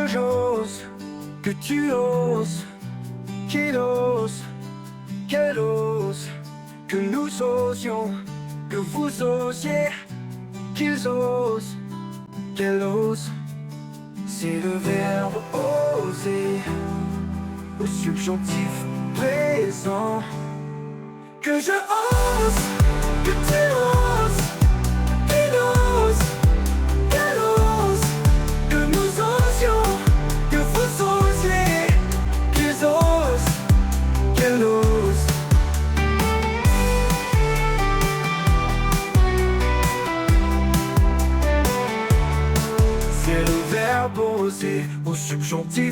j'ose, que tu oses, qu'il ose, qu'elle ose, que nous osions, que vous osiez, qu'ils osent, qu'elle ose. C'est le verbe oser, au subjonctif présent. Que je ose, que tu oses, qu'il ose, qu'elle ose, que nous osions, que vous osiez, qu'ils osent, qu'elle ose. C'est le verbe oser, au subjonctif